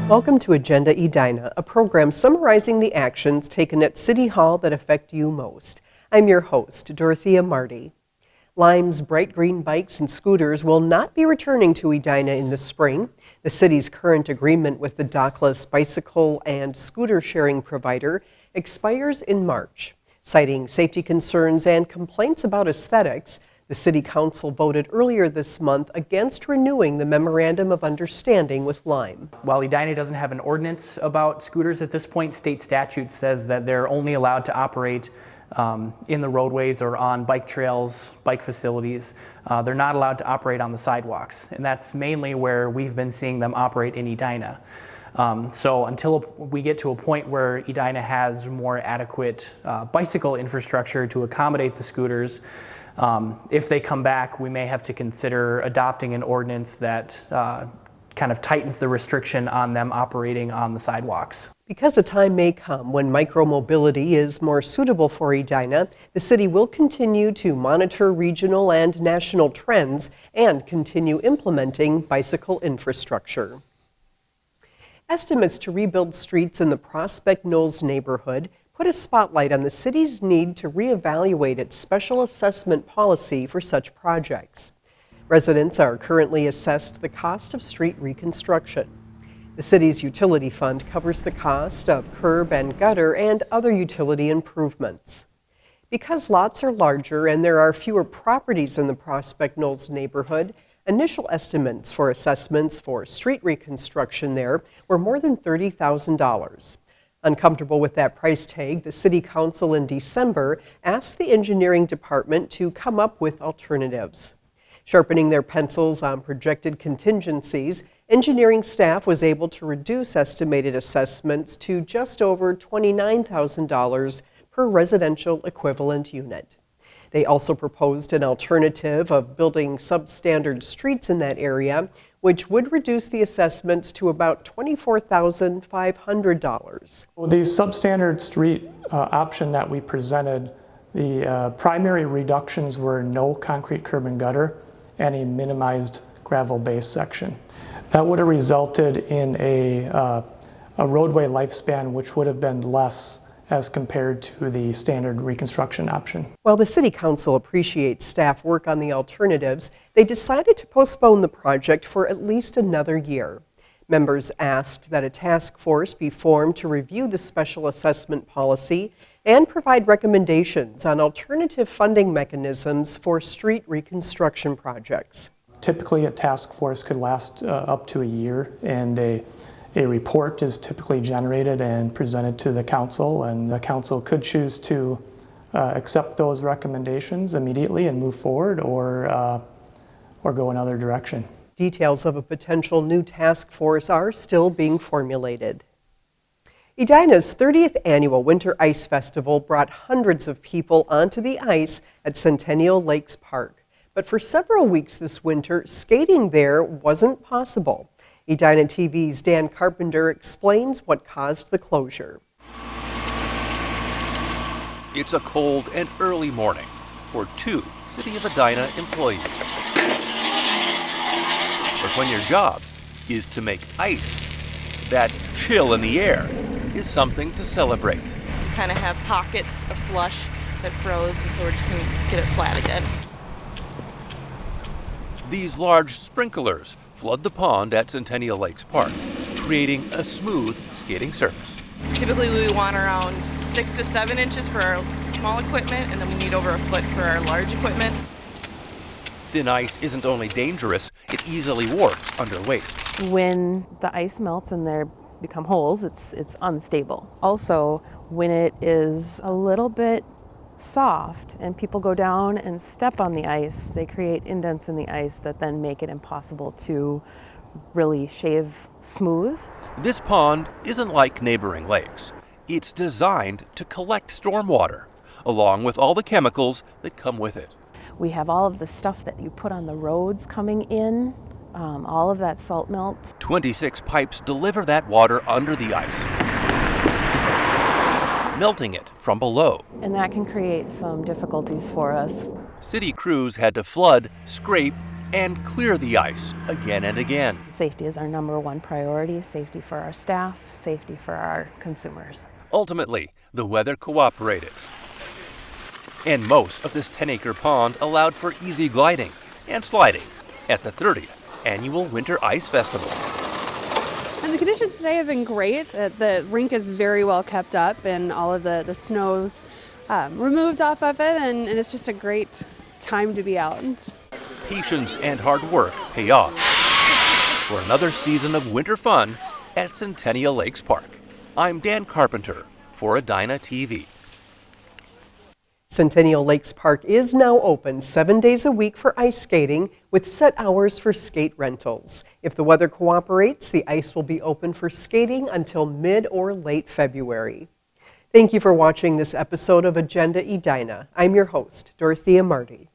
Welcome to Agenda Edina, a program summarizing the actions taken at City Hall that affect you most. I'm your host, Dorothea Marty. Lime's bright green bikes and scooters will not be returning to Edina in the spring. The city's current agreement with the dockless bicycle and scooter sharing provider expires in March. Citing safety concerns and complaints about aesthetics, the City Council voted earlier this month against renewing the Memorandum of Understanding with Lime. While Edina doesn't have an ordinance about scooters at this point, state statute says that they're only allowed to operate in the roadways or on bike trails, bike facilities. They're not allowed to operate on the sidewalks, and that's mainly where we've been seeing them operate in Edina. So until we get to a point where Edina has more adequate bicycle infrastructure to accommodate the scooters, if they come back, we may have to consider adopting an ordinance that kind of tightens the restriction on them operating on the sidewalks. Because a time may come when micromobility is more suitable for Edina, the city will continue to monitor regional and national trends and continue implementing bicycle infrastructure. Estimates to rebuild streets in the Prospect Knolls neighborhood put a spotlight on the city's need to reevaluate its special assessment policy for such projects. Residents are currently assessed the cost of street reconstruction. The city's utility fund covers the cost of curb and gutter and other utility improvements. Because lots are larger and there are fewer properties in the Prospect Knolls neighborhood, initial estimates for assessments for street reconstruction there were more than $30,000. Uncomfortable with that price tag, the City Council in December asked the engineering department to come up with alternatives. Sharpening their pencils on projected contingencies, engineering staff was able to reduce estimated assessments to just over $29,000 per residential equivalent unit. They also proposed an alternative of building substandard streets in that area, which would reduce the assessments to about $24,500. The substandard street option that we presented, the primary reductions were no concrete curb and gutter and a minimized gravel base section. That would have resulted in a roadway lifespan which would have been less as compared to the standard reconstruction option. While the City Council appreciates staff work on the alternatives, they decided to postpone the project for at least another year. Members asked that a task force be formed to review the special assessment policy and provide recommendations on alternative funding mechanisms for street reconstruction projects. Typically, a task force could last up to a year, and a report is typically generated and presented to the council, and the council could choose to accept those recommendations immediately and move forward, or go another direction. Details of a potential new task force are still being formulated. Edina's 30th annual Winter Ice Festival brought hundreds of people onto the ice at Centennial Lakes Park. But for several weeks this winter, skating there wasn't possible. Edina TV's Dan Carpenter explains what caused the closure. It's a cold and early morning for two City of Edina employees. But when your job is to make ice, that chill in the air is something to celebrate. We kind of have pockets of slush that froze, and so we're just going to get it flat again. These large sprinklers flood the pond at Centennial Lakes Park, creating a smooth skating surface. Typically we want around 6 to 7 inches for our small equipment, and then we need over a foot for our large equipment. Thin ice isn't only dangerous, it easily warps under weight. When the ice melts and there become holes, it's unstable. Also, when it is a little bit soft and people go down and step on the ice, they create indents in the ice that then make it impossible to really shave smooth. This pond isn't like neighboring lakes. It's designed to collect stormwater, along with all the chemicals that come with it. We have all of the stuff that you put on the roads coming in, all of that salt melt. 26 pipes deliver that water under the ice, melting it from below. And that can create some difficulties for us. City crews had to flood, scrape, and clear the ice again and again. Safety is our number one priority, safety for our staff, safety for our consumers. Ultimately, the weather cooperated, and most of this 10-acre pond allowed for easy gliding and sliding at the 30th Annual Winter Ice Festival. And the conditions today have been great. The rink is very well kept up and all of the snow's removed off of it, and it's just a great time to be out. Patience and hard work pay off for another season of winter fun at Centennial Lakes Park. I'm Dan Carpenter for Edina TV. Centennial Lakes Park is now open 7 days a week for ice skating with set hours for skate rentals. If the weather cooperates, the ice will be open for skating until mid or late February. Thank you for watching this episode of Agenda Edina. I'm your host, Dorothea Marty.